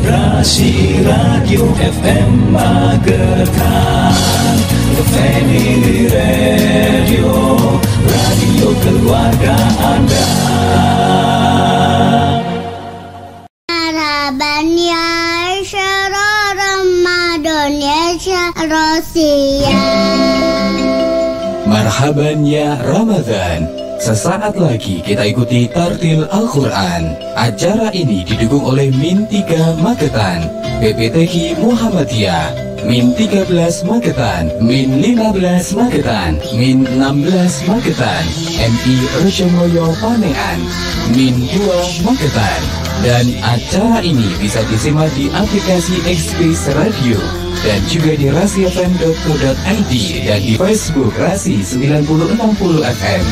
Rasi Radio FM Magetan, Family Radio, radio keluarga Anda. Marhaban ya syahrul Ramadan ya syahrul Siyam. Marhaban ya Ramadan. Sesaat lagi kita ikuti Tartil Al-Quran. Acara ini didukung oleh Min 3 Magetan, PPTQ Muhammadiyah, Min 13 Magetan, Min 15 Magetan, Min 16 Magetan, MI Rejomoyo Panean, Min 2 Magetan. Dan acara ini bisa disimak di aplikasi Express Radio dan juga di rasifm.co.id dan di Facebook Rasi 9060 FM.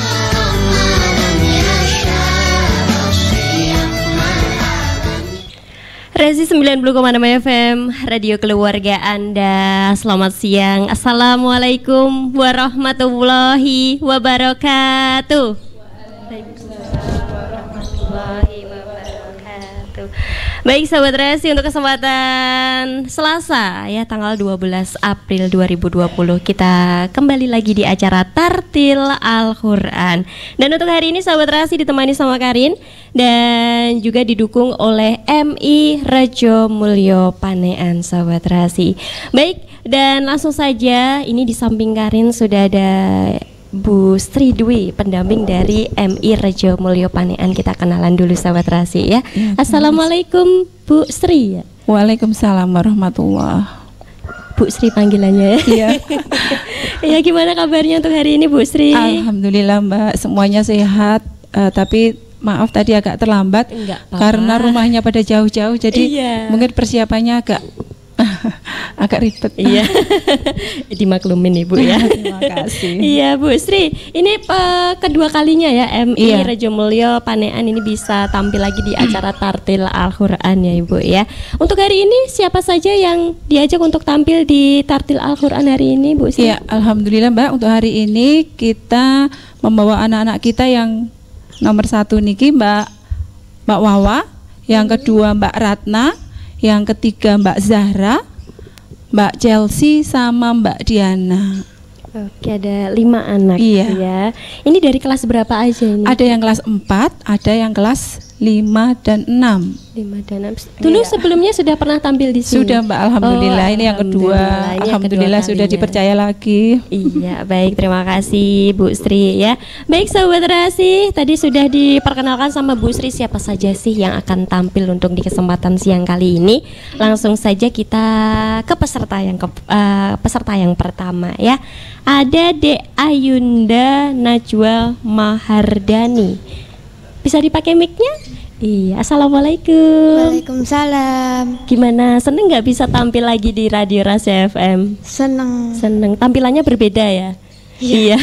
Rasi 90,6 FM, radio keluarga Anda. Selamat siang. Assalamualaikum warahmatullahi wabarakatuh. Waalaikumsalam warahmatullahi wabarakatuh. Baik sahabat Rasi, untuk kesempatan Selasa ya tanggal 12 April 2020 kita kembali lagi di acara Tartil Al-Quran. Dan untuk hari ini sahabat Rasi ditemani sama Karin dan juga didukung oleh MI Rejo Mulyo Panean sahabat Rasi. Baik, dan langsung saja ini di samping Karin sudah ada Bu Sri Dwi, pendamping dari MI Rejo Mulyo Panean. Kita kenalan dulu sahabat Rasi ya. Assalamualaikum Bu Sri. Waalaikumsalam warahmatullahi. Bu Sri panggilannya ya. Iya. Ya, gimana kabarnya untuk hari ini Bu Sri? Alhamdulillah Mbak, semuanya sehat. Tapi maaf tadi agak terlambat. Enggak apa-apa. Karena rumahnya pada jauh-jauh, jadi mungkin persiapannya agak ribet. Iya. Dimaklumin Ibu ya. Terima kasih. Iya Bu Sri, ini kedua kalinya ya MI Rejo Mulyo Panean ini bisa tampil lagi di acara Tartil Al-Quran ya Ibu ya. Untuk hari ini siapa saja yang diajak untuk tampil di Tartil Al-Quran hari ini Bu Sri? Iya, alhamdulillah Mbak, untuk hari ini kita membawa anak-anak kita yang nomor 1 niki Mbak Wawa, yang kedua Mbak Ratna, yang ketiga Mbak Zahra, Mbak Chelsea, sama Mbak Diana. Oke, ada 5 anak ya. Ini dari kelas berapa aja ini? Ada yang kelas 4, ada yang kelas 5 dan 6. 5 dan 6. Dulu sebelumnya sudah pernah tampil di sini? Sudah Mbak, alhamdulillah. Ini yang kedua. Alhamdulillah sudah dipercaya lagi. Iya, baik, terima kasih Bu Sri ya. Baik sahabat Rasi, tadi sudah diperkenalkan sama Bu Sri siapa saja sih yang akan tampil untuk di kesempatan siang kali ini. Langsung saja kita ke peserta yang pertama ya. Ada Dek Ayunda Najwa Mahardani. Bisa dipakai mic-nya? Iya, assalamualaikum. Waalaikumsalam. Gimana, seneng nggak bisa tampil lagi di Radio Rasi FM? Seneng. Seneng, tampilannya berbeda ya? Iya.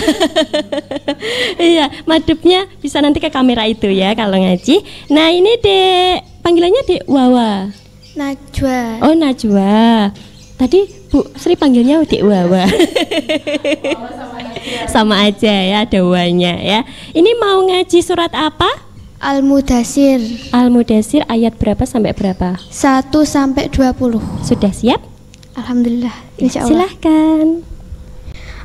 Iya, madepnya bisa nanti ke kamera itu ya kalau ngaji. Nah ini Dek, panggilannya Dek Wawa. Najwa. Oh Najwa. Tadi Bu Sri panggilnya Dek Wawa. Sama aja ya, ada wanya ya. Ini mau ngaji surat apa? Al-Mudasir. Al-Mudasir ayat berapa sampai berapa? 1 sampai 20. Sudah siap? Alhamdulillah, insyaallah. Silahkan.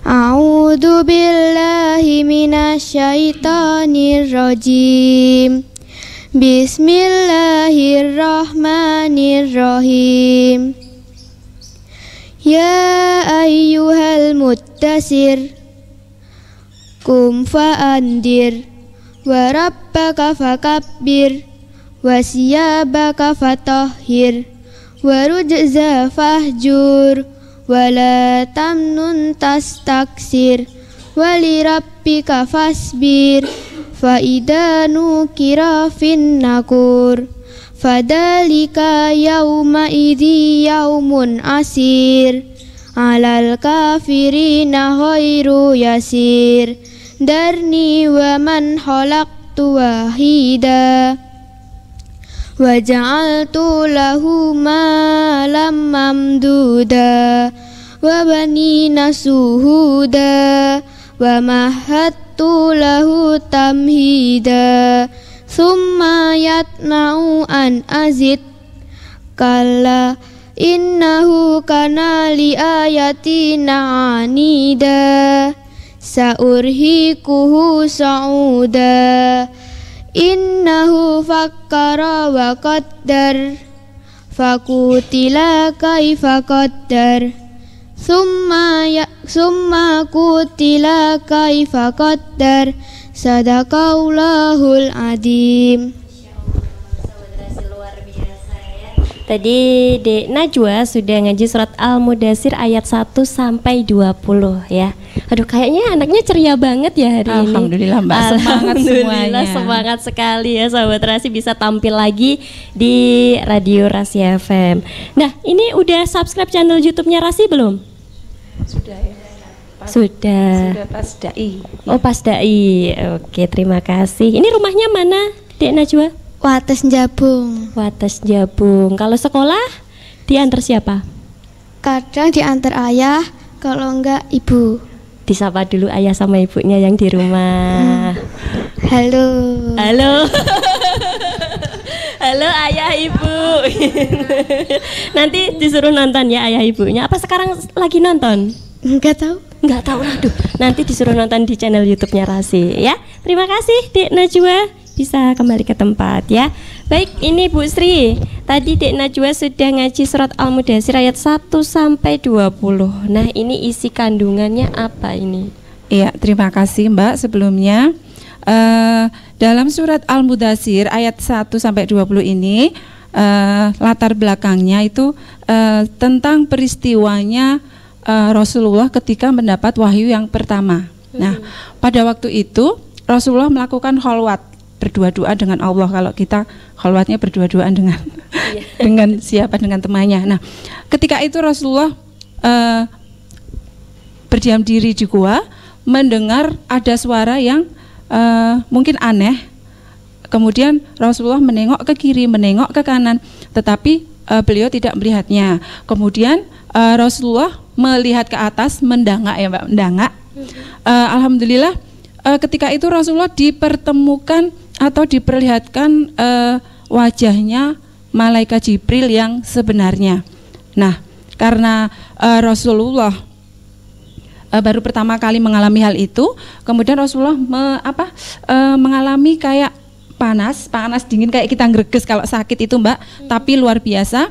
A'udzu billahi minasyaitonir rajim. Bismillahirrahmanirrahim. Ya ayyuhal muddasir, kum fa'andir, wa rabbaka fakabbir, wa siyabaka fatahhir, wa rujza fahjur, wa la tamnun tastaksir, wa li rabbika fasbir, fa idza nukira fin nakur, fadalika yauma idzi yaumun asir, alal kafirina ghairu yasir, darni wa man khalaqtu wahida, wa ja'altu lahu malam mamduda, wa banina suhuda, wa mahattu lahu tamhida, Summa yatma'u an azid kalla innahu kana li ayatina anida saurhiquhu sa'uda innahu fakkara wa qaddar fakutila kaifa qaddar summa kutila kaifa qaddar sadaqallahul adim. Tadi Dek Najwa sudah ngaji surat Al-Mudassir ayat 1 sampai 20 ya. Aduh, kayaknya anaknya ceria banget ya hari ini. Alhamdulillah Mbak, semangat Alhamdulillah, semuanya. semangat sekali ya sahabat Rasi bisa tampil lagi di Radio Rasi FM. Nah, ini udah subscribe channel YouTube-nya Rasi belum? Sudah ya. Sudah. Sudah pas dai. Oh, pas dai. Oke, terima kasih. Ini rumahnya mana, Dek Najwa? Wates Jabung. Wates Jabung. Kalau sekolah diantar siapa? Kadang diantar ayah, kalau enggak ibu. Disapa dulu ayah sama ibunya yang di rumah. Halo. Halo. Halo ayah ibu. Nanti disuruh nonton ya ayah ibunya. Apa sekarang lagi nonton? Enggak tahu. Enggak tahu, aduh. Nanti disuruh nonton di channel YouTube-nya Rasi ya. Terima kasih Dek Najwa. Bisa kembali ke tempat ya. Baik, ini Bu Sri. Tadi Dek Najwa sudah ngaji surat Al-Mudassir ayat 1 sampai 20. Nah, ini isi kandungannya apa ini? Iya, terima kasih Mbak. Sebelumnya dalam surat Al-Mudassir ayat 1 sampai 20 ini latar belakangnya itu tentang peristiwanya Rasulullah ketika mendapat wahyu yang pertama. Nah, pada waktu itu Rasulullah melakukan kholwat, berdua-dua dengan Allah. Kalau kita kholwatnya berdua-duaan dengan dengan siapa, dengan temannya. Nah, ketika itu Rasulullah berdiam diri di gua, mendengar ada suara yang mungkin aneh. Kemudian Rasulullah menengok ke kiri, menengok ke kanan, tetapi beliau tidak melihatnya. Kemudian Rasulullah melihat ke atas, mendangak ya Mbak, mendangak. Alhamdulillah ketika itu Rasulullah dipertemukan atau diperlihatkan wajahnya malaikat Jibril yang sebenarnya. Nah, karena Rasulullah baru pertama kali mengalami hal itu, kemudian Rasulullah mengalami kayak panas dingin, kayak kita ngreges kalau sakit itu Mbak, tapi luar biasa.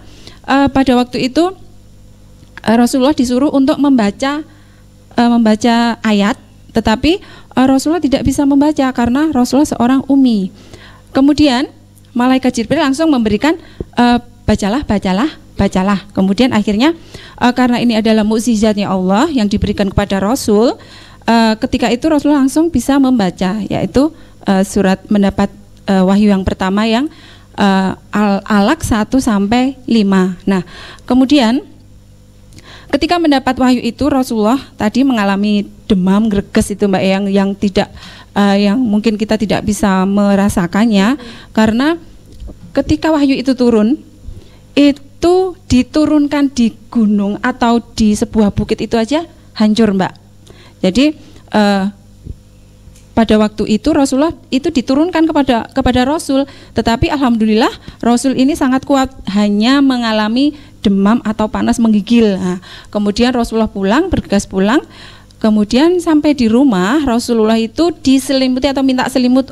Pada waktu itu Rasulullah disuruh untuk membaca ayat, tetapi Rasulullah tidak bisa membaca karena Rasulullah seorang ummi. Kemudian malaikat Jibril langsung memberikan bacalah. Kemudian akhirnya karena ini adalah mukjizatnya Allah yang diberikan kepada Rasul, ketika itu Rasulullah langsung bisa membaca, yaitu surat mendapat wahyu yang pertama yang Al-Alaq 1 sampai 5. Nah, kemudian ketika mendapat wahyu itu Rasulullah tadi mengalami demam, greges itu Mbak, yang tidak yang mungkin kita tidak bisa merasakannya, karena ketika wahyu itu turun, itu diturunkan di gunung atau di sebuah bukit itu aja hancur Mbak. Jadi pada waktu itu Rasulullah itu diturunkan kepada Rasul, tetapi alhamdulillah Rasul ini sangat kuat, hanya mengalami demam atau panas menggigil. Nah, kemudian Rasulullah bergegas pulang. Kemudian sampai di rumah Rasulullah itu diselimuti atau minta selimut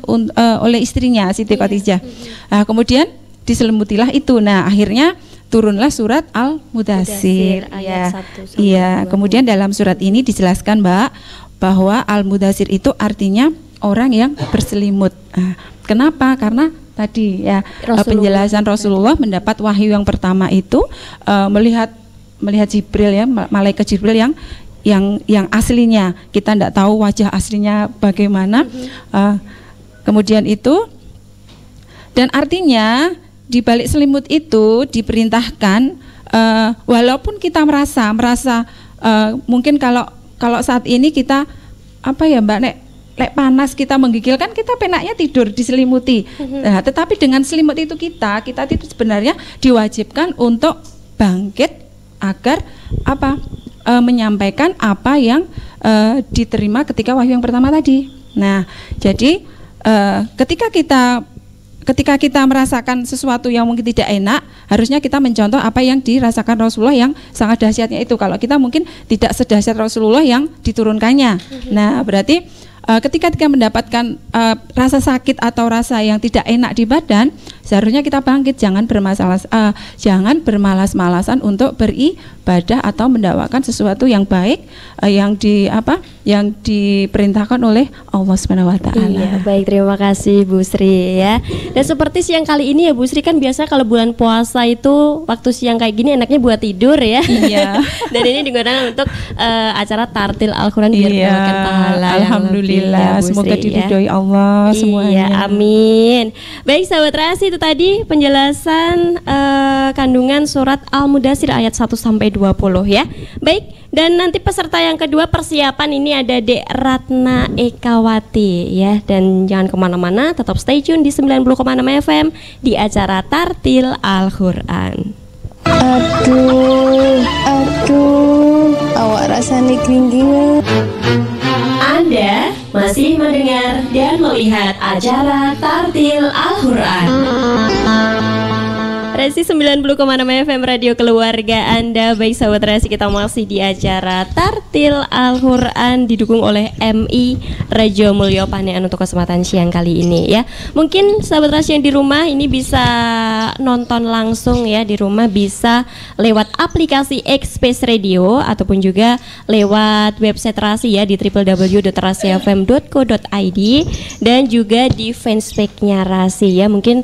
oleh istrinya Siti Khadijah. Nah, kemudian diselimutilah itu. Nah, akhirnya turunlah surat Al-Mudassir. Iya. Kemudian dalam surat ini dijelaskan Mbak bahwa Al-Mudassir itu artinya orang yang berselimut. Nah, kenapa? Karena tadi ya penjelasan Rasulullah mendapat wahyu yang pertama itu melihat Jibril ya, malaikat Jibril yang aslinya kita tidak tahu wajah aslinya bagaimana. Kemudian itu, dan artinya di balik selimut itu diperintahkan walaupun kita merasa mungkin kalau saat ini kita apa ya Mbak, nek panas kita menggigil kan kita penaknya tidur diselimuti. Nah, tetapi dengan selimut itu kita itu sebenarnya diwajibkan untuk bangkit agar menyampaikan apa yang diterima ketika wahyu yang pertama tadi. Nah, jadi ketika kita ketika kita merasakan sesuatu yang mungkin tidak enak, harusnya kita mencontoh apa yang dirasakan Rasulullah yang sangat dahsyatnya itu. Kalau kita mungkin tidak sedahsyat Rasulullah yang diturunkannya. Nah, berarti ketika kita mendapatkan rasa sakit atau rasa yang tidak enak di badan, seharusnya kita bangkit, jangan bermalas-malasan untuk beribadah atau mendakwakan sesuatu yang baik yang diperintahkan oleh Allah Subhanahu wa taala. Iya, baik, terima kasih Bu Sri ya. Dan seperti siang kali ini ya Bu Sri, kan biasa kalau bulan puasa itu waktu siang kayak gini enaknya buat tidur ya. Iya. Dan ini digunakan untuk acara tartil Al-Qur'an biar mendapatkan pahala. Alhamdulillah, ya, semoga diridhoi Allah semuanya. Iya, amin. Baik sahabat Rasi, itu tadi penjelasan kandungan surat Al-Mudaththir ayat 1 sampai 20 ya. Baik, dan nanti peserta yang kedua persiapan ini ada Dek Ratna Ekawati ya. Dan jangan kemana-mana, tetap stay tune di 90,6 FM di acara Tartil Al-Qur'an. Aduh, awak rasanya gering-gering. Anda masih mendengar dan melihat acara Tartil Al-Qur'an. Resi 90,6 FM Radio Keluarga Anda. Baik sahabat Resi, kita masih di acara Tartil Al-Qur'an didukung oleh MI Rejo Mulyo Panean untuk kesempatan siang kali ini ya. Mungkin sahabat Resi yang di rumah ini bisa nonton langsung ya, di rumah bisa lewat aplikasi X-Space Radio ataupun juga lewat website Rasi ya di www.rasifm.co.id dan juga di fanspage-nya Rasi ya. Mungkin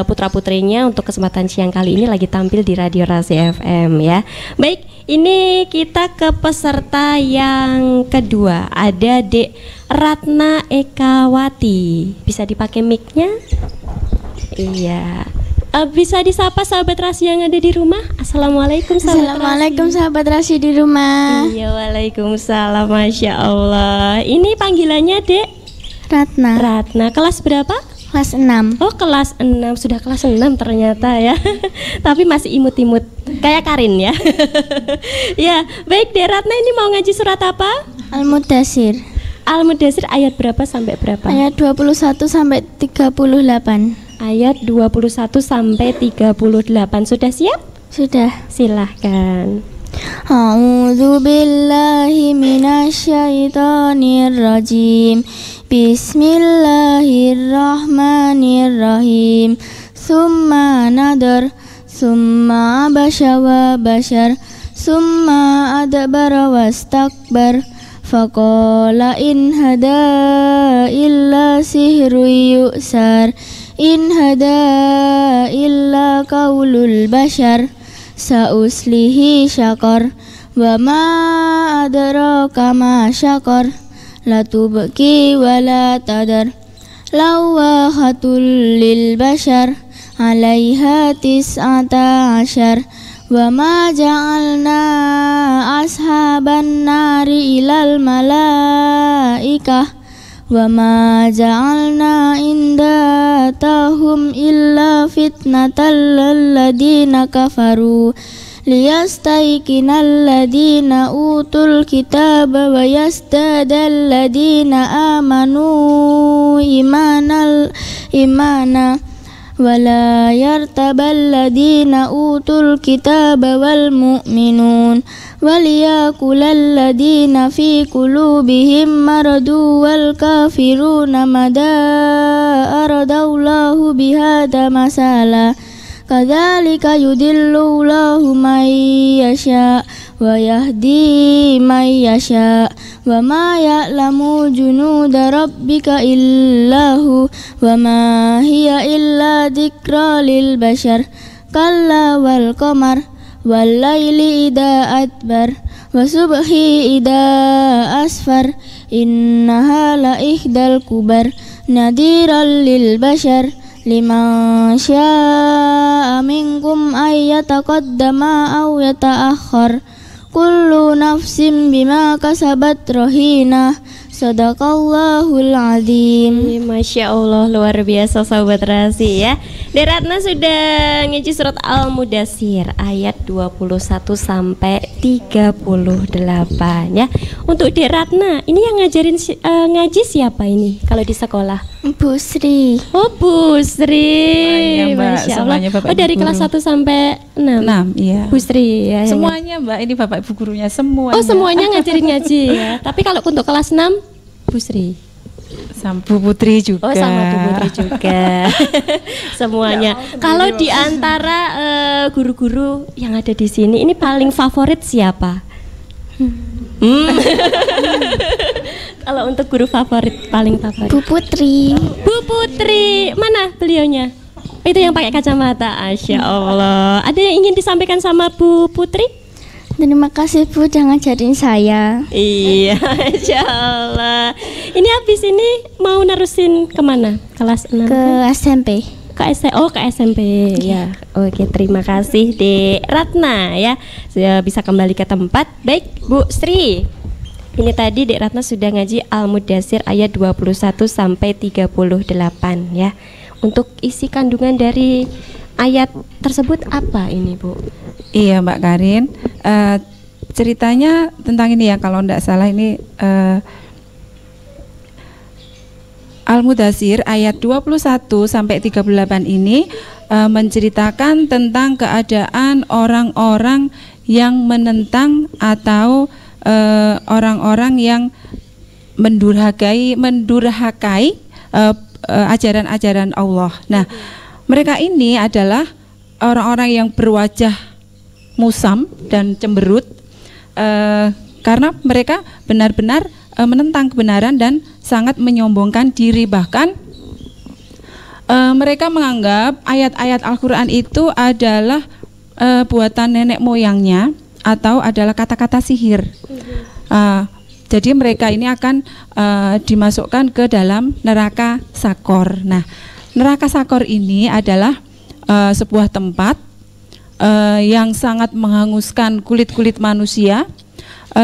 putra-putrinya untuk kesempatan siang kali ini lagi tampil di Radio Rasi FM ya. Baik, ini kita ke peserta yang kedua. Ada Dek Ratna Ekawati. Bisa dipakai mic-nya? Iya. Bisa disapa sahabat Rasi yang ada di rumah? Assalamualaikum sahabat Assalamualaikum Rasi. sahabat Rasi di rumah. Iya, waalaikumsalam. Masya Allah. Ini panggilannya Dek Ratna. Ratna. Kelas berapa? Kelas 6. Oh, kelas 6. Sudah kelas 6 ternyata ya. Tapi masih imut-imut kayak Karin ya. Ya, baik Dek Ratna, ini mau ngaji surat apa? Al-Mudaththir. Al-Mudaththir ayat berapa sampai berapa? Ayat 21 sampai 38. Ayat 21 sampai 38. Sudah siap? Sudah. Silahkan. A'udzu billahi minasyaitonir rajim. Bismillahirrahmanirrahim. Summa nadar, summa abasha wa bashar, summa adbara wastakbar. Faqala in hada illa sihru yu'sar, in hada illa qaulul bashar. Sauslihi syakar, wa ma adraka ma syakar. La tubqi wa la tadar, lawahatul lil bashar, alaiha tis'ata asyar. Wa ma ja'alna ashaban nari ilal malaikah, wa ma ja'alna indatahum illa fitnatal ladina kafaru, liyastaiqinal ladina utul kitaba wa yazdadal ladina amanu imana wala yartabal ladina utul kitaba wal mu'minun waliyakulal ladina fi qulubihim maradu wal kafiruna mada aradallahu bihada masala. Kadzalika yudillullahu may yasha wa yahdi may yasha wa ma ya'lamu junuda rabbika illahu wa ma hiya illa dzikra lil bashar. Kalla wal qamar wal laili idza adbar wa subhi idza asfar, innaha la ihdal kubar nadiran lil bashar. Liman syaa minkum ayyataqaddama aw yata'akhkhar, kullu nafsin bima kasabat rahina. Sadaqallahul azim. Masya Allah, luar biasa sahabat Rasi ya. Dek Ratna sudah ngaji surat Al-Mudaththir ayat 21 sampai 38 ya. Untuk Dek Ratna, ini yang ngajarin ngaji siapa ini kalau di sekolah? Bu Sri. Oh, Bu Sri. Semuanya, Mbak. Masya Allah. Semuanya Bapak Oh, dari Ibu kelas guru. 1 sampai 6. 6, iya. Bu Sri ya. Semuanya Mbak, ini Bapak Ibu gurunya semuanya. Oh, semuanya ngajarin ngaji ya. Tapi kalau untuk kelas 6 Bu Sri. Sama Bu Putri juga. Oh, sama Bu Putri juga. Semuanya. Kalau di antara guru-guru yang ada di sini, ini paling favorit siapa? Kalau untuk guru favorit, paling favorit. Bu Putri. Bu Putri, mana beliaunya? Itu yang pakai kacamata. Masya Allah. Ada yang ingin disampaikan sama Bu Putri? Terima kasih Bu, jangan ngajarin saya. Iya, Masya Allah. Ini habis ini mau nerusin kemana? Kelas 6? Ke SMP. Ke SMP ya. Oke, terima kasih Dek Ratna ya. Sudah bisa kembali ke tempat. Baik, Bu Sri. Ini tadi Dek Ratna sudah ngaji Al-Mudatsir ayat 21 sampai 38 ya. Untuk isi kandungan dari ayat tersebut apa ini, Bu? Iya Mbak Karin. Ceritanya tentang ini ya, kalau tidak salah ini Al-Mudatsir ayat 21 sampai 38 ini menceritakan tentang keadaan orang-orang yang menentang atau orang-orang yang mendurhakai ajaran-ajaran Allah. Nah, mereka ini adalah orang-orang yang berwajah musam dan cemberut karena mereka benar-benar menentang kebenaran dan sangat menyombongkan diri. Bahkan mereka menganggap ayat-ayat Al-Quran itu adalah buatan nenek moyangnya atau adalah kata-kata sihir. Jadi mereka ini akan dimasukkan ke dalam neraka Sakor. Nah, neraka Sakor ini adalah sebuah tempat yang sangat menghanguskan kulit-kulit manusia,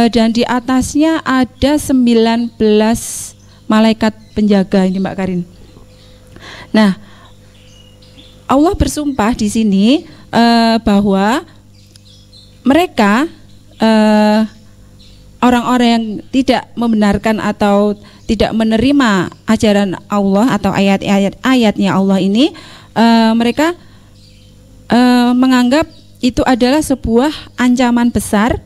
dan di atasnya ada 19 malaikat penjaga ini Mbak Karin. Nah, Allah bersumpah di sini bahwa mereka orang-orang yang tidak membenarkan atau tidak menerima ajaran Allah atau ayat-ayatnya Allah ini, mereka menganggap itu adalah sebuah ancaman besar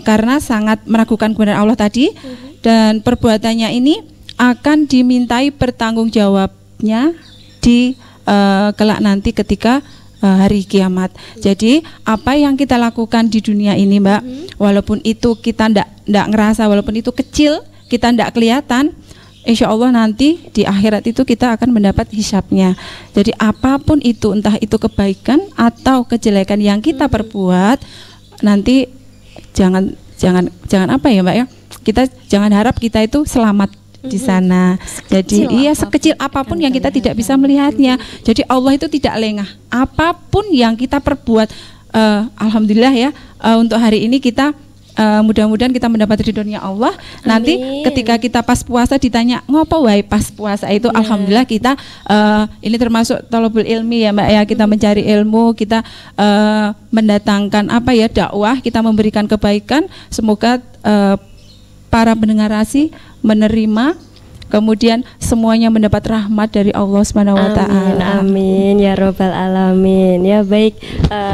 karena sangat meragukan kebenaran Allah tadi, dan perbuatannya ini akan dimintai pertanggungjawabnya di kelak nanti ketika hari kiamat. Jadi apa yang kita lakukan di dunia ini Mbak, walaupun itu kita ndak ngerasa, walaupun itu kecil, kita ndak kelihatan, insya Allah nanti di akhirat itu kita akan mendapat hisabnya. Jadi apapun itu, entah itu kebaikan atau kejelekan yang kita perbuat, nanti jangan apa ya Mbak ya, kita jangan harap kita itu selamat di sana. Jadi iya, sekecil apapun yang kita tidak bisa melihatnya. Jadi Allah itu tidak lengah. Apapun yang kita perbuat, alhamdulillah ya, untuk hari ini kita mudah-mudahan kita mendapat ridhonya Allah. Nanti ketika kita pas puasa ditanya ngopo wae pas puasa itu, alhamdulillah kita ini termasuk thalabul ilmi ya Mbak ya, kita mencari ilmu, kita mendatangkan apa ya, dakwah, kita memberikan kebaikan. Semoga para pendengar Rasi menerima, kemudian semuanya mendapat rahmat dari Allah Subhanahu wa taala. Amin ya robbal alamin. Ya baik,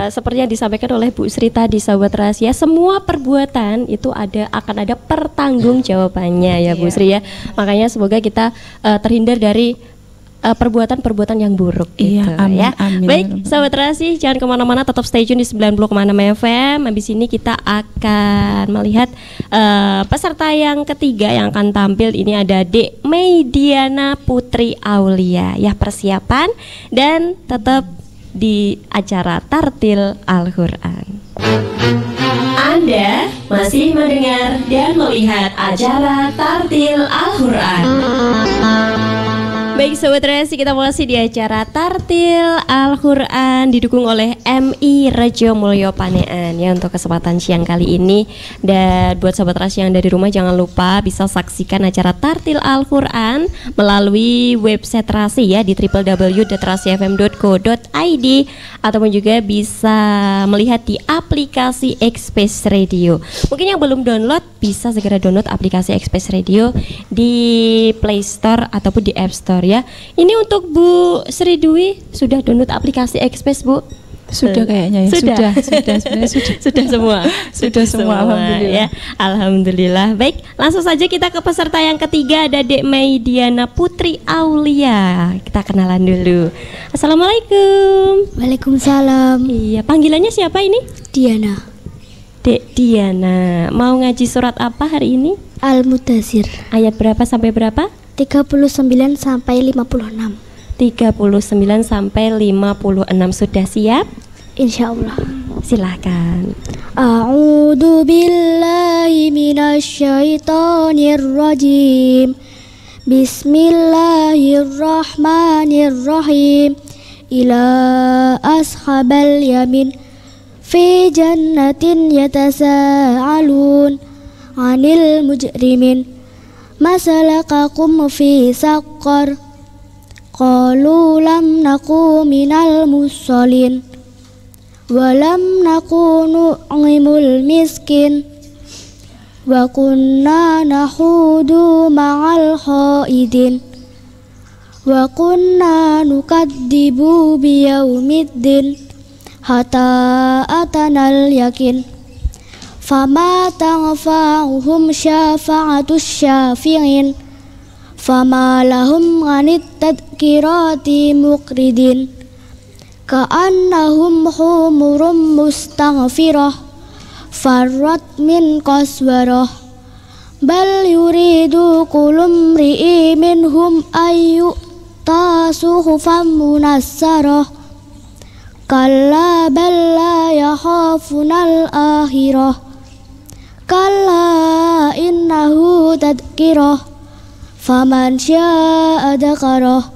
seperti yang disampaikan oleh Bu Sri tadi sahabat rahasia, semua perbuatan itu akan ada pertanggungjawabannya ya Bu Sri ya. Makanya semoga kita terhindar dari perbuatan-perbuatan yang buruk gitu amin, ya. Amin. Baik, sahabat Terasi, jangan kemana-mana, tetap stay tune di 90,6 FM. Habis ini kita akan melihat peserta yang ketiga yang akan tampil. Ini ada Dek Meidiana Putri Aulia. Ya, persiapan dan tetap di acara Tartil Al-Quran. Anda masih mendengar dan melihat acara Tartil Al-Quran. Baik Sobat Resi, kita masih di acara Tartil Al-Quran didukung oleh MI Rejo Mulyo Panean ya untuk kesempatan siang kali ini. Dan buat Sobat Resi yang dari rumah, jangan lupa bisa saksikan acara Tartil Al-Quran melalui website Rasi ya di www.rasifm.co.id, ataupun juga bisa melihat di aplikasi Express Radio. Mungkin yang belum download bisa segera download aplikasi Express Radio di Play Store ataupun di App Store ya. Ini untuk Bu Sri Dwi sudah download aplikasi Express, Bu? Sudah kayaknya ya. Sudah sebenarnya Sudah semua. Sudah semua, alhamdulillah. Ya. Alhamdulillah. Baik, langsung saja kita ke peserta yang ketiga, ada Dek Mei Diana Putri Aulia. Kita kenalan dulu. Assalamualaikum. Waalaikumsalam. Iya, panggilannya siapa ini? Diana. Dek Diana. Mau ngaji surat apa hari ini? Al-Mudaththir. Ayat berapa sampai berapa? 39 sampai 56. 39 sampai 56. Sudah siap? Insyaallah. Silahkan. A'udzu billahi minasyaitonir rajim. Bismillahirrahmanirrahim. Ila ashabal yamin fi jannatin yatasaalun 'anil mujrimin. Masalakakum fi saqar. Qalu lam naku minal musallin wa lam naku nu'imul miskin wa kunna nahudu ma'al khaidin wa kunna nukadzibu biyaumiddin hatta atanal yakin fama tanfa'uhum syafa'atus syafi'in fama lahum anit tadhkirati muqridin ka'annahum humurum mustaghfirah farrat min qaswarah bal yuridu kulum ri'i minhum ayyu tasuhufam munassarah kalla bal la yakhafunal akhirah kalla innahu tadhkirah faman syaa dzakarah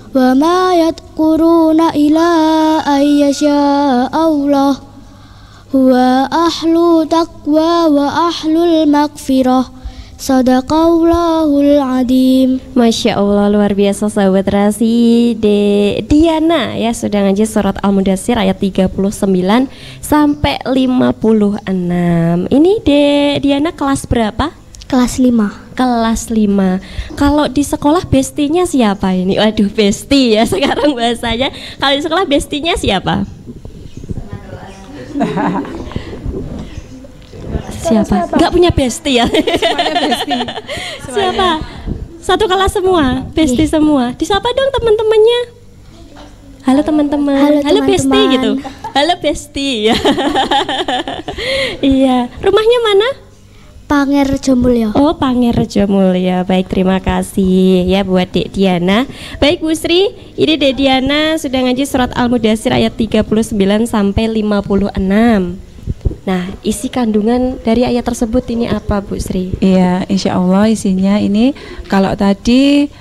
wa ma yadhkuruna ila ayyasha Allah huwa ahlu taqwa wa ahlul maghfirah. Sadaqallahul adzim. Masya Allah, luar biasa sahabat Rasi. Diana ya sudah ngaji surat Al-Mudaththir ayat 39 sampai 56. Ini Diana kelas berapa? Kelas 5. Kelas 5. Kalau di sekolah bestinya siapa ini? Waduh, besti ya sekarang bahasanya. Kalau di sekolah bestinya siapa? Siapa? Enggak punya besti ya? Semuanya besti. Siapa? Satu kelas semua, besti semua. Disapa dong teman-temannya. Halo teman-teman. Halo besti gitu. Halo besti ya. Iya. Rumahnya mana? Pangerjo Mulya. Oh, Pangerjo Mulya. Baik, terima kasih ya buat Dek Diana. Baik Bu Sri, ini Dek Diana sudah ngaji surat Al-Mudaththir ayat 39 sampai 56. Nah, isi kandungan dari ayat tersebut ini apa Bu Sri? Iya, insya Allah isinya ini kalau tadi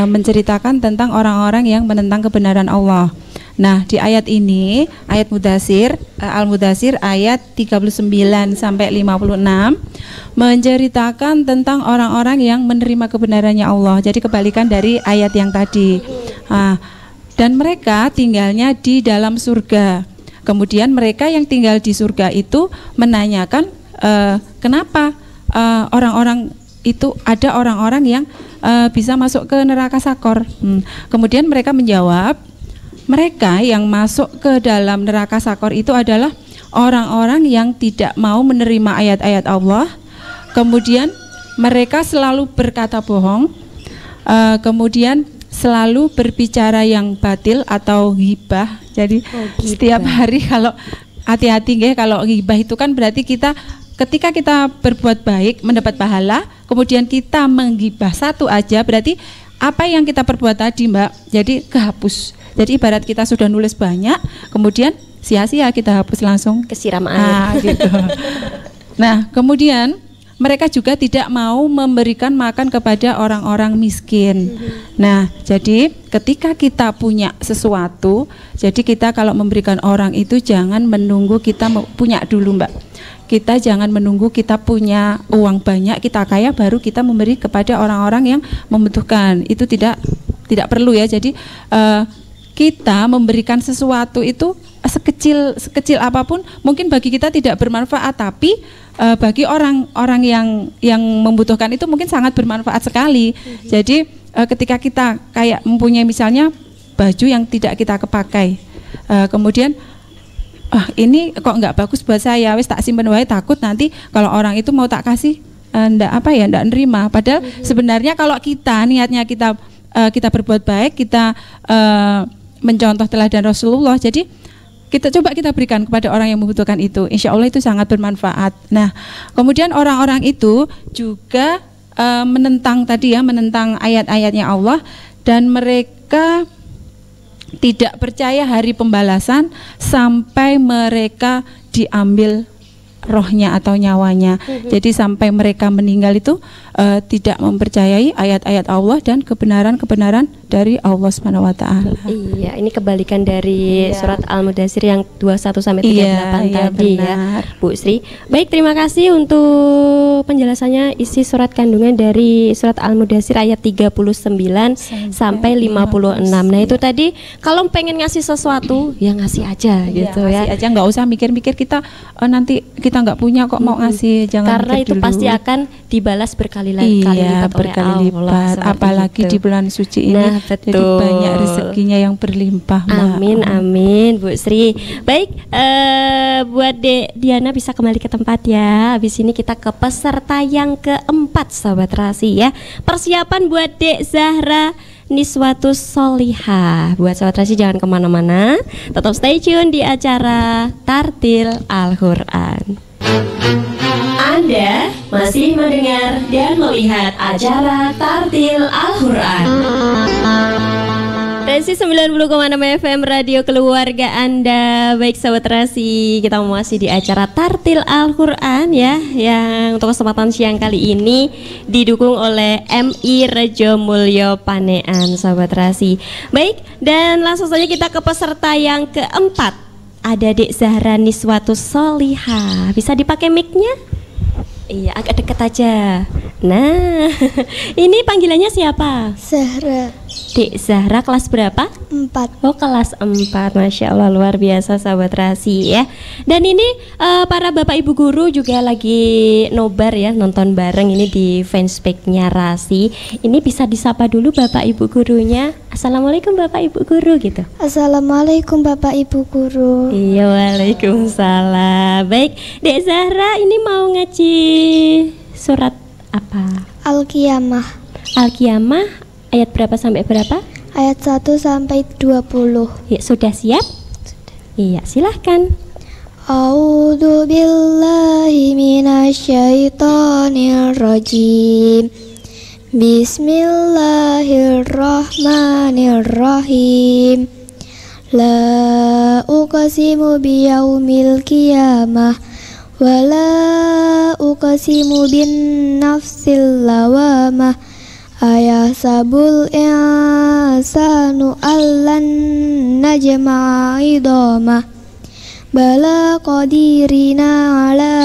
menceritakan tentang orang-orang yang menentang kebenaran Allah. Nah, di ayat ini, ayat Mudaththir, Al-Mudaththir ayat 39 sampai 56 menceritakan tentang orang-orang yang menerima kebenarannya Allah. Jadi kebalikan dari ayat yang tadi. Dan mereka tinggalnya di dalam surga. Kemudian mereka yang tinggal di surga itu menanyakan kenapa orang-orang itu ada orang-orang yang bisa masuk ke neraka Sakor. Kemudian mereka menjawab, mereka yang masuk ke dalam neraka Sakor itu adalah orang-orang yang tidak mau menerima ayat-ayat Allah. Kemudian mereka selalu berkata bohong, kemudian selalu berbicara yang batil atau ghibah. Jadi setiap hari kalau hati-hati nggih, kalau ghibah itu kan berarti kita ketika kita berbuat baik mendapat pahala, kemudian kita menggibah satu aja berarti apa yang kita perbuat tadi Mbak, jadi kehapus. Jadi ibarat kita sudah nulis banyak, kemudian sia-sia kita hapus langsung kesiram air. Gitu. Nah, kemudian mereka juga tidak mau memberikan makan kepada orang-orang miskin. Nah, jadi ketika kita punya sesuatu, jadi kita kalau memberikan orang itu jangan menunggu kita punya dulu Mbak. Kita jangan menunggu kita punya uang banyak, kita kaya baru kita memberi kepada orang-orang yang membutuhkan. Itu tidak perlu ya. Jadi kita memberikan sesuatu itu sekecil apapun mungkin bagi kita tidak bermanfaat, tapi bagi orang-orang yang membutuhkan itu mungkin sangat bermanfaat sekali. Jadi ketika kita kayak mempunyai misalnya baju yang tidak kita kepakai, kemudian ini kok nggak bagus buat saya, wis tak simpen wae, takut nanti kalau orang itu mau tak kasih ndak nerima. Padahal sebenarnya kalau kita niatnya kita berbuat baik, kita mencontoh teladan Rasulullah, jadi kita berikan kepada orang yang membutuhkan itu, insya Allah itu sangat bermanfaat. Nah, kemudian orang-orang itu juga menentang ayat-ayatnya Allah, dan mereka tidak percaya hari pembalasan sampai mereka diambil rohnya atau nyawanya. Jadi sampai mereka meninggal itu tidak mempercayai ayat-ayat Allah dan kebenaran-kebenaran dari Allah Subhanahu wa taala. Iya, ini kebalikan dari surat Al-Mudatsir yang 21 sampai 38 tadi ya, Bu Sri. Baik, terima kasih untuk penjelasannya isi surat kandungan dari surat Al-Mudatsir ayat 39 sampai 56. Nah, itu tadi kalau pengen ngasih sesuatu ya ngasih aja gitu ya. Ngasih aja, nggak usah mikir-mikir kita nanti kita nggak punya kok mau ngasih, jangan, karena itu dulu. Pasti akan dibalas berkali-kali lipat, apalagi di bulan suci ini. Nah, betul. Jadi banyak rezekinya yang berlimpah. Amin, amin, Bu Sri. Baik, buat Dek Diana bisa kembali ke tempat ya. Habis ini kita ke peserta yang keempat, Sahabat Terasi ya. Persiapan buat Dek Zahra Niswatus Solihah. Buat Sahabat Terasi jangan kemana-mana, tetap stay tune di acara Tartil Al-Quran. Anda masih mendengar dan melihat acara Tartil Al-Quran. Resi 90,6 FM Radio Keluarga Anda. Baik Sahabat Terasi, kita masih di acara Tartil Al-Quran ya, yang untuk kesempatan siang kali ini didukung oleh MI Rejo Mulyo Panean, Sahabat Terasi. Baik, dan langsung saja kita ke peserta yang keempat. Ada Dek Zahra Niswatus Solihah. Bisa dipakai mic-nya? Iya, agak dekat aja. Nah, ini panggilannya siapa? Zahra. Dek Zahra kelas berapa? 4. Oh, kelas 4. Masya Allah, luar biasa Sahabat Terasi ya. Dan ini para bapak ibu guru juga lagi nobar ya, nonton bareng ini di fanspage-nya Rasi. Ini bisa disapa dulu bapak ibu gurunya. Assalamualaikum bapak ibu guru gitu. Assalamualaikum bapak ibu guru. Iya, waalaikumsalam. Baik, Dek Zahra ini mau ngaji surat apa? Al-Qiyamah. Al-Qiyamah ayat berapa sampai berapa? Ayat 1 sampai 20. Ya, sudah siap? Sudah. Iya, silahkan. A'udzu billahi minasyaitonir rajim. Bismillahirrahmanirrahim. La uqsimu biyaumil qiyamah wa la uqsimu bin nafsil lawamah. Ayahsabul insanu allan najma'a idhamah. Bala qadirina ala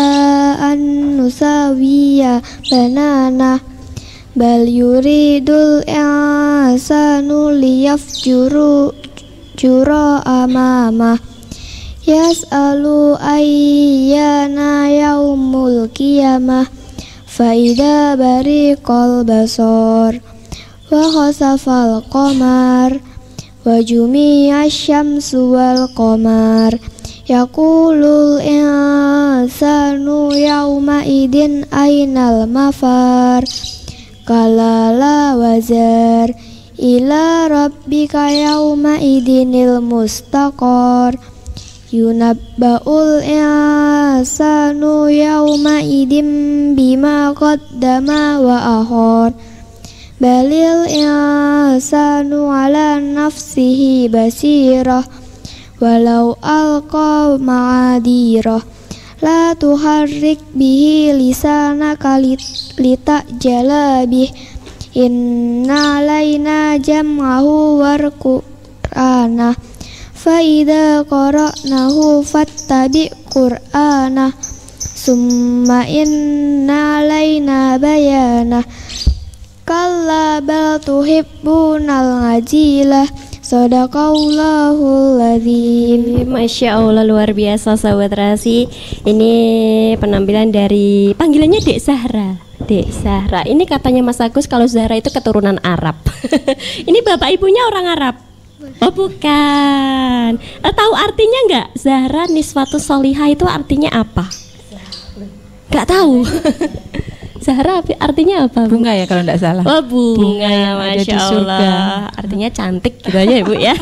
an nusawiya banana. Bal yuridul insanu liyafjura amamah. Yas'alu ayyana yaumul qiyamah. Faida bariqal basar wa khasafal qamar wa jumi'a syamsu wal qamar. Yaqulul insanu yawma idin ainal mafar. Kala la wazar ila rabbika yawma idinil mustaqar. Yunabba'ul insanu yawma idim bima qaddama wa akhar. Balil insanu ala nafsihi basirah. Walau alqa ma'adirah. La tuharrik bihi lisanaka litajala bih. Inna alaina jam'ahu warqur'anah. Faida qara'nahu fattabi' qur'anah. Summa inna alaina bayanah. Kalla bal tuhibbunal ajilah. Sadaqallahul azim. Masya Allah, luar biasa Sahabat Terasi. Ini penampilan dari panggilannya Dek Zahra. Dek Zahra. Ini katanya Mas Agus kalau Zahra itu keturunan Arab. Ini bapak ibunya orang Arab? Oh bukan. Tahu artinya nggak? Zahra Niswatus Solihah itu artinya apa? Nggak tahu. Zahra artinya apa? Bu? Bunga ya kalau tidak salah. Oh bunga, yang ada di Masya surga. Allah. Artinya cantik gitu aja ya Bu ya.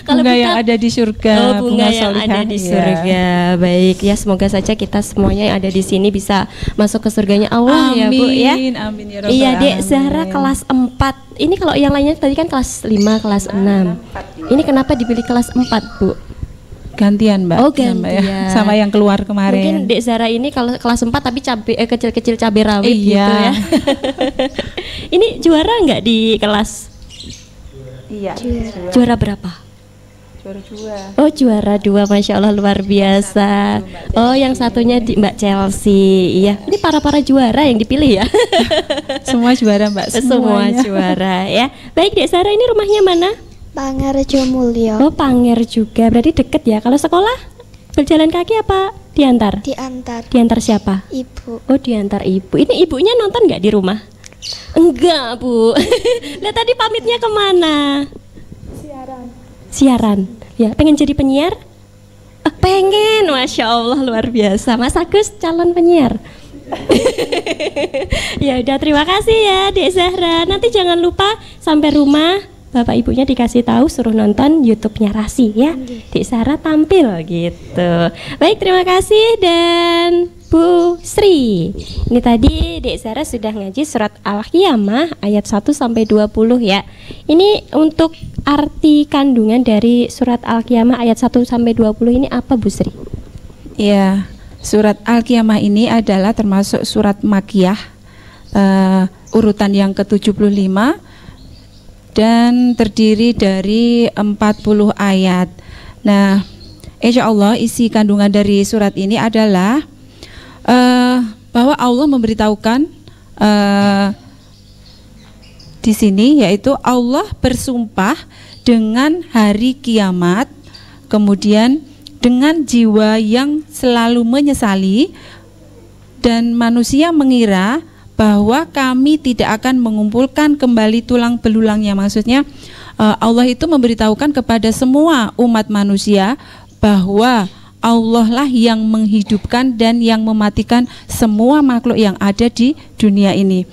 Kalau Bunga kita- yang ada di surga. Oh, bunga yang solihah, ada di ya. surga. Baik ya, semoga saja kita semuanya yang ada di sini bisa masuk ke surganya Allah ya Bu ya. Amin, amin ya Rabbal Iya Dek alamin. Zahra kelas 4. Ini kalau yang lainnya tadi kan kelas 5, kelas 6. Ini kenapa dipilih kelas 4 Bu? Gantian Mbak. Oh, sama ya, gantian. sama yang keluar Mungkin kemarin. Dek Zahra ini kalau kelas 4 tapi kecil-kecil cabai rawit gitu Iya. ya. Ini juara nggak di kelas? Iya. Juara berapa? Juara 2. Oh juara 2, Masya Allah luar biasa. Oh yang satunya di Mbak Chelsea. Iya, ini para juara yang dipilih ya. Semua juara Mbak. Semua semuanya. juara ya. Baik Dek Zahra, ini rumahnya mana? Pangerejo Mulyo Oh Panger juga, berarti deket ya. Kalau sekolah berjalan kaki apa diantar? diantar Diantar siapa? ibu. Oh diantar ibu. Ini ibunya nonton nggak di rumah? Enggak Bu. Lah tadi pamitnya kemana? Siaran. Ya, pengen jadi penyiar? Pengen, Masya Allah luar biasa. Mas Agus calon penyiar. Ya udah, terima kasih ya Dek Zahra. Nanti jangan lupa sampai rumah bapak ibunya dikasih tahu suruh nonton YouTube-nya Rasi ya. Dek Zahra tampil gitu. Baik, terima kasih dan Bu Sri. Ini tadi Dek Zahra sudah ngaji surat Al-Qiyamah ayat 1 sampai 20 ya. Ini untuk arti kandungan dari surat Al-Qiyamah ayat 1 sampai 20 ini apa Bu Sri? Iya, surat Al-Qiyamah ini adalah termasuk surat Makkiyah, urutan yang ke-75 dan terdiri dari 40 ayat. Nah, insya Allah isi kandungan dari surat ini adalah bahwa Allah memberitahukan di sini, yaitu Allah bersumpah dengan hari kiamat, kemudian dengan jiwa yang selalu menyesali, dan manusia mengira bahwa kami tidak akan mengumpulkan kembali tulang belulangnya. Maksudnya Allah itu memberitahukan kepada semua umat manusia bahwa Allah lah yang menghidupkan dan yang mematikan semua makhluk yang ada di dunia ini.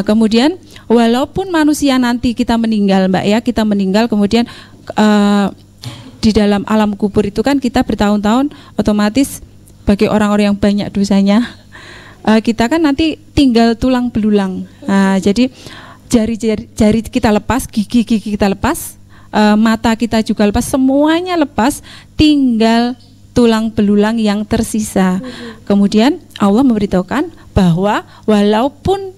Kemudian walaupun manusia nanti kita meninggal Mbak ya, kita meninggal kemudian di dalam alam kubur itu kan kita bertahun-tahun, otomatis bagi orang-orang yang banyak dosanya kita kan nanti tinggal tulang belulang. Jadi jari kita lepas, gigi kita lepas, mata kita juga lepas, semuanya lepas, tinggal tulang belulang yang tersisa. Kemudian Allah memberitahukan bahwa walaupun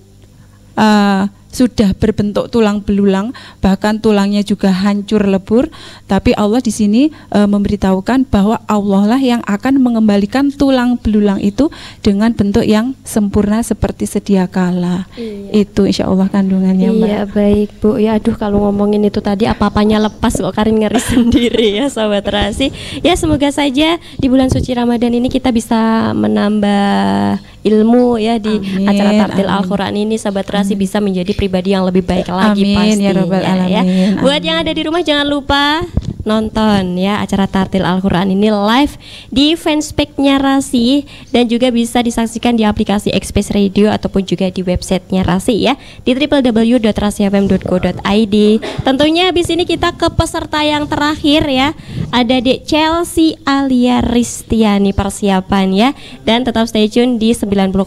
sudah berbentuk tulang belulang, bahkan tulangnya juga hancur lebur, tapi Allah di sini memberitahukan bahwa Allah lah yang akan mengembalikan tulang belulang itu dengan bentuk yang sempurna seperti sedia kala. Itu insya Allah kandungannya Mbak. Iya baik Bu. Ya aduh kalau ngomongin itu tadi apa-apanya lepas kok, Karin ngeri sendiri ya Sobat Rasi. Ya semoga saja di bulan suci Ramadan ini kita bisa menambah ilmu ya di Amin, acara Tartil amin. Al-Quran ini, Sobat Rasi bisa menjadi pribadi yang lebih baik lagi Amin, pastinya ya Rabbal Alamin, Buat amin. yang ada di rumah jangan lupa nonton ya acara Tartil Al-Quran ini live di fanspage-nya Rasi, dan juga bisa disaksikan di aplikasi Express Radio ataupun juga di websitenya Rasi ya di www.rasifm.co.id. Tentunya habis ini kita ke peserta yang terakhir ya, ada Dek Chelsea Alia Ristiani persiapan ya, dan tetap stay tune di 90,6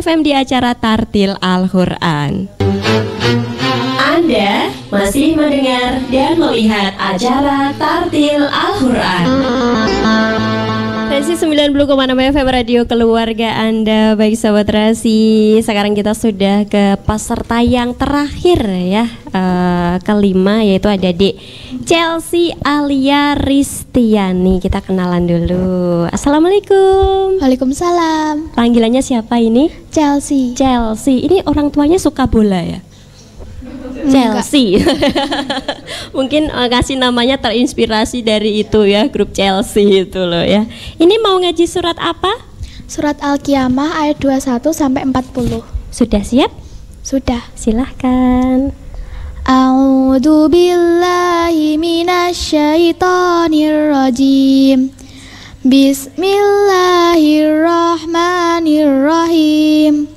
FM di acara Tartil Al-Quran. Anda masih mendengar dan melihat acara Tartil Al-Quran. Rasi 90,6 FM Radio Keluarga Anda. Baik Sobat Rasi, sekarang kita sudah ke peserta yang terakhir ya, kelima, yaitu ada Dek Chelsea Alia Ristiani. Kita kenalan dulu. Assalamualaikum. Waalaikumsalam. Panggilannya siapa ini? Chelsea. Chelsea. Ini orang tuanya suka bola ya? Chelsea. Mungkin kasih namanya terinspirasi dari itu ya, grup Chelsea itu loh ya. Ini mau ngaji surat apa? Surat Al-Qiyamah ayat 21 sampai 40. Sudah siap? Sudah. Silahkan. A'udzu billahi minasyaitonir rajim. Bismillahirrahmanirrahim.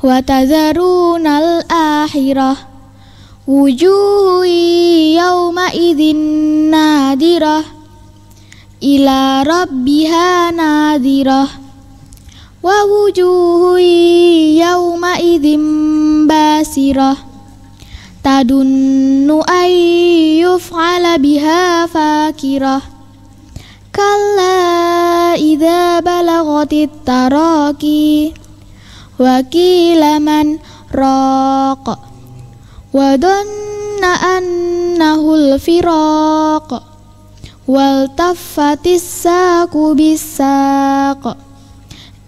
Wa tazarunal akhirah. Wujuhu yawma idzin nadirah ila rabbiha nadirah. Wa wujuhu yawma idzin basirah tadunnu ay yuf'ala biha fakirah. Kalla idza balagatit taraqi wa qila man raq wa dhanna annahul firaq wal taffatis saqu bis-saq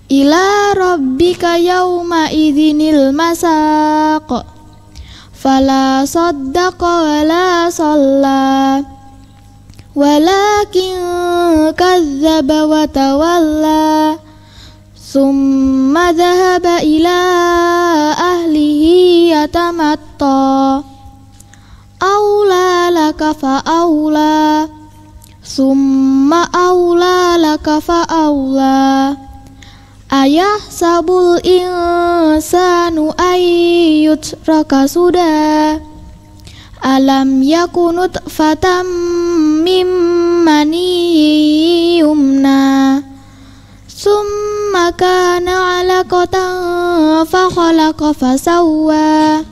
ila rabbika yawma idzinil masaq. Fala saddaqa wala shalla walakin kadzdzaba wa tawalla summa dhahaba ila ahlihi yatamatta aula laka fa aula summa aula laka fa aula. Ayah sabul insanu ayyutraka sudah alam yakunut fatam mimmani yumna summa kana alaqatan fa khalaqa fasawwa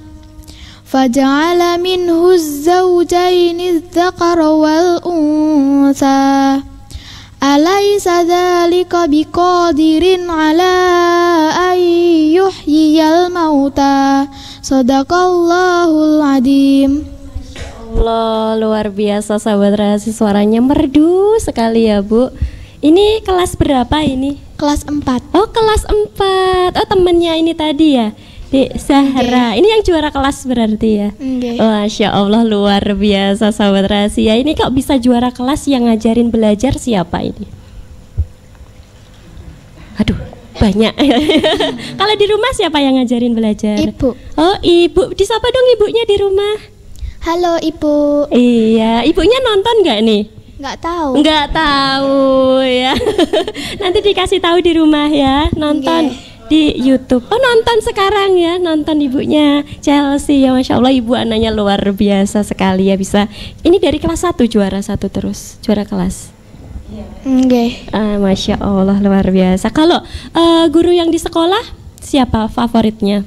faja'ala minhu az-zawjayni adh-dhakara wal untha. Alaysa dzalika biqadirin ala ay yuhyiyal mauta. Shadaqallahul adzim. Allah, luar biasa sahabat Rasi, suaranya merdu sekali ya Bu. Ini kelas berapa ini? Kelas 4. Oh kelas 4. Oh temennya ini tadi ya, Dek Zahra. Ini yang juara kelas berarti ya? Masya Allah, luar biasa sahabat rahasia. Ini kok bisa juara kelas, yang ngajarin belajar siapa ini? Aduh, banyak. Kalau di rumah siapa yang ngajarin belajar? Ibu. Oh ibu, disapa dong ibunya di rumah. Halo Ibu. Iya, ibunya nonton nggak nih? Nggak tahu. Nggak tahu ya. Nanti dikasih tahu di rumah ya, nonton. Di YouTube. Oh nonton sekarang ya, nonton ibunya Chelsea ya, Masya Allah ibu anaknya luar biasa sekali ya, bisa. Ini dari kelas 1 juara 1 terus, juara kelas. Masya Allah luar biasa. Kalau guru yang di sekolah siapa favoritnya?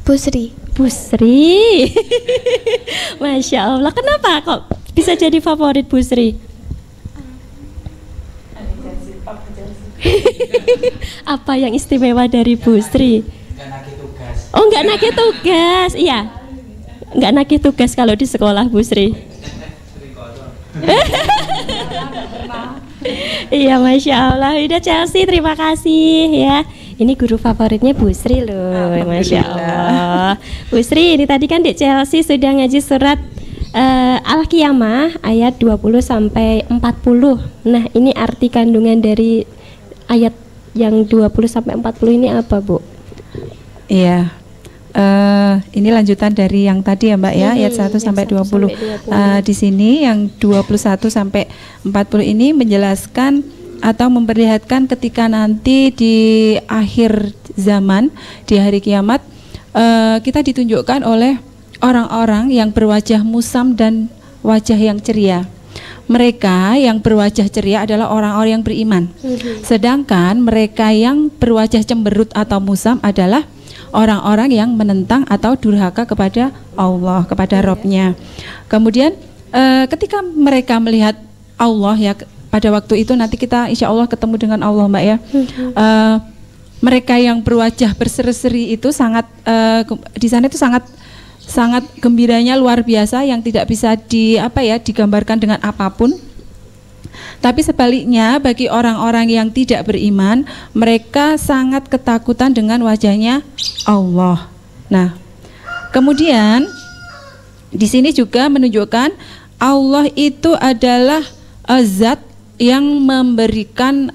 Busri. Busri. Masya Allah, kenapa kok bisa jadi favorit Busri? Apa yang istimewa dari Bu Sri? Oh nggak nagih tugas, iya nggak nagih tugas kalau di sekolah Bu Sri. Iya Masya Allah. Udah Chelsea, terima kasih ya. Ini guru favoritnya Bu Sri loh, Masya Allah. Bu Sri, ini tadi kan Dek Chelsea sudah ngaji surat Al-Qiyamah ayat 20 sampai 40. Nah ini arti kandungan dari ayat yang 20 sampai 40 ini apa, Bu? Iya. Ini lanjutan dari yang tadi ya, Mbak ya, ayat 1 sampai 20. Di sini yang 21 sampai 40 ini menjelaskan atau memperlihatkan ketika nanti di akhir zaman, di hari kiamat, kita ditunjukkan oleh orang-orang yang berwajah musam dan wajah yang ceria. Mereka yang berwajah ceria adalah orang-orang yang beriman. Sedangkan mereka yang berwajah cemberut atau musam adalah orang-orang yang menentang atau durhaka kepada Allah, kepada Rabb-Nya. Kemudian ketika mereka melihat Allah ya, pada waktu itu nanti kita insya Allah ketemu dengan Allah, Mbak ya. Mereka yang berwajah berseri-seri itu sangat di sana itu sangat gembiranya luar biasa, yang tidak bisa digambarkan dengan apapun. Tapi sebaliknya bagi orang-orang yang tidak beriman, mereka sangat ketakutan dengan wajahnya Allah. Nah, kemudian di sini juga menunjukkan Allah itu adalah zat yang memberikan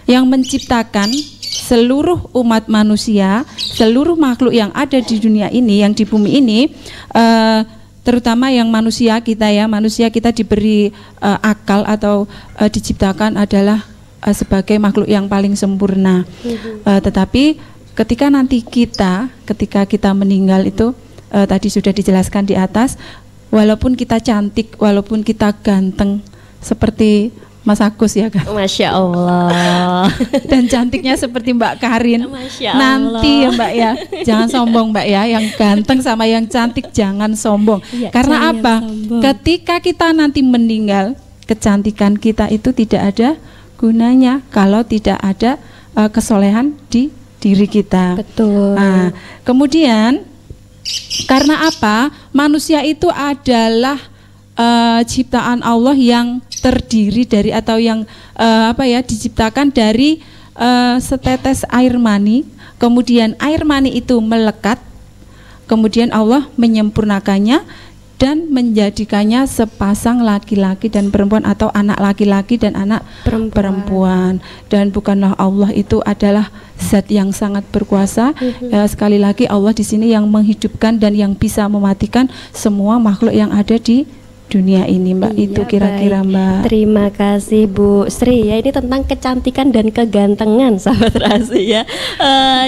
yang menciptakan seluruh umat manusia, seluruh makhluk yang ada di dunia ini, yang di bumi ini, terutama yang manusia kita ya, manusia kita diberi akal atau diciptakan adalah sebagai makhluk yang paling sempurna. Tetapi ketika kita meninggal itu tadi sudah dijelaskan di atas, walaupun kita cantik, walaupun kita ganteng seperti Mas Agus ya kan, Masya Allah, dan cantiknya seperti Mbak Karin, Masya nanti ya Allah. Mbak ya, jangan sombong Mbak ya, yang ganteng sama yang cantik jangan sombong. Ya, Karena jangan apa? sombong. Ketika kita nanti meninggal, kecantikan kita itu tidak ada gunanya kalau tidak ada kesolehan di diri kita. Betul. Nah, kemudian karena apa? Manusia itu adalah ciptaan Allah yang terdiri dari atau yang diciptakan dari setetes air mani. Kemudian air mani itu melekat, kemudian Allah menyempurnakannya dan menjadikannya sepasang laki-laki dan perempuan atau anak laki-laki dan anak perempuan. Dan bukanlah Allah itu adalah zat yang sangat berkuasa. Sekali lagi Allah di sini yang menghidupkan dan yang bisa mematikan semua makhluk yang ada di dunia ini, Mbak. Iya, Itu kira-kira, baik. Mbak. Terima kasih Bu Sri ya, ini tentang kecantikan dan kegantengan sahabat Rasi ya.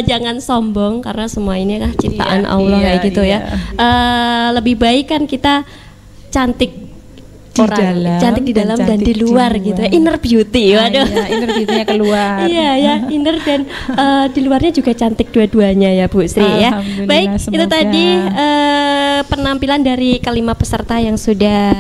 Jangan sombong karena semua ini kan ciptaan Allah kayak gitu ya. Lebih baik kan kita cantik cantik di dalam dan di luar gitu ya. Inner beauty, waduh. Iya, inner beauty-nya keluar. Iya ya, inner dan di luarnya juga cantik dua-duanya ya Bu Sri ya. Alhamdulillah, Baik, itu semoga. tadi penampilan dari kelima peserta yang sudah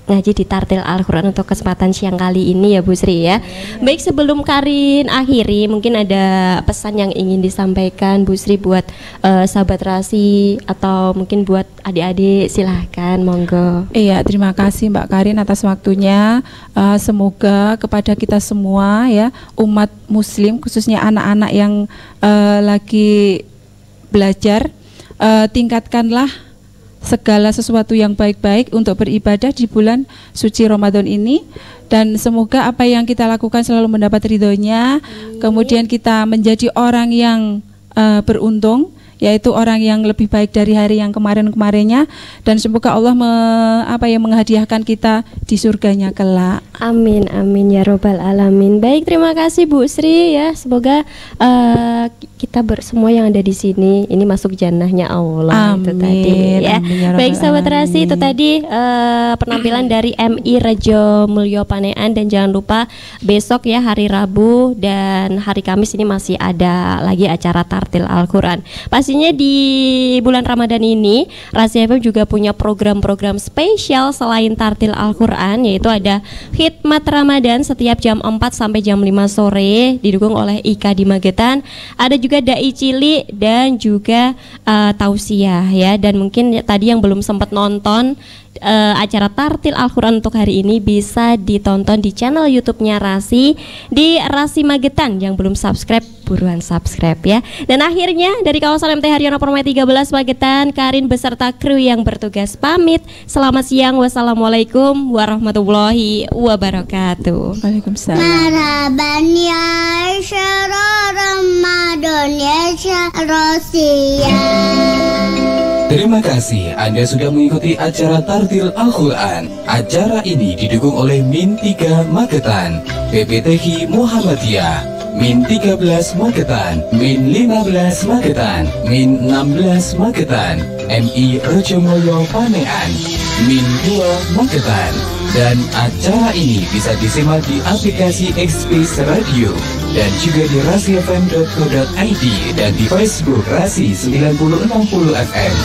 ngaji di Tartil Al-Quran untuk kesempatan siang kali ini ya Bu Sri ya. Baik, sebelum Karin akhiri, mungkin ada pesan yang ingin disampaikan Bu Sri buat sahabat Rasi atau mungkin buat adik-adik, silahkan monggo. Iya, terima kasih Mbak Karin atas waktunya. Semoga kepada kita semua ya, umat muslim khususnya anak-anak yang lagi belajar, tingkatkanlah segala sesuatu yang baik-baik untuk beribadah di bulan suci Ramadan ini, dan semoga apa yang kita lakukan selalu mendapat ridhonya. Kemudian kita menjadi orang yang beruntung, yaitu orang yang lebih baik dari hari yang kemarin-kemarinnya, dan semoga Allah menghadiahkan kita di surganya kelak. Amin amin ya robbal alamin. Baik, terima kasih Bu Sri ya. Semoga kita semua yang ada di sini ini masuk jannahnya Allah. Amin, itu tadi ya. amin ya robbal Baik sahabat Rasi, itu alamin. tadi penampilan dari MI Rejo Mulyo Panean, dan jangan lupa besok ya hari Rabu dan hari Kamis ini masih ada lagi acara Tartil Al-Quran. Pastinya di bulan Ramadan ini Rasi FM juga punya program-program spesial selain Tartil Al-Quran, yaitu ada Khidmat Ramadan setiap jam 4 sampai jam 5 sore didukung oleh IKA di Magetan. Ada juga Dai Cili dan juga Tausiah ya. Dan mungkin tadi yang belum sempat nonton acara Tartil Al-Quran untuk hari ini bisa ditonton di channel YouTube-nya Rasi di Rasi Magetan. Yang belum subscribe buruan subscribe ya. Dan akhirnya dari kawasan MT Haryono Permai 13 Magetan, Karin beserta kru yang bertugas pamit. Selamat siang, wassalamualaikum warahmatullahi wabarakatuh. Waalaikumsalam. Marhaban ya syahrul Ramadan ya syahrul siam. Terima kasih Anda sudah mengikuti acara Tartil Al-Quran. Acara ini didukung oleh Min 3 Magetan, PPTK Muhammadiyah, Min 13 Magetan, Min 15 Magetan, Min 16 Magetan, MI Rejomulyo Panean, Min 2 Magetan. Dan acara ini bisa disimak di aplikasi X-Space Radio dan juga di rasifm.co.id dan di Facebook Rasi 9060 FM.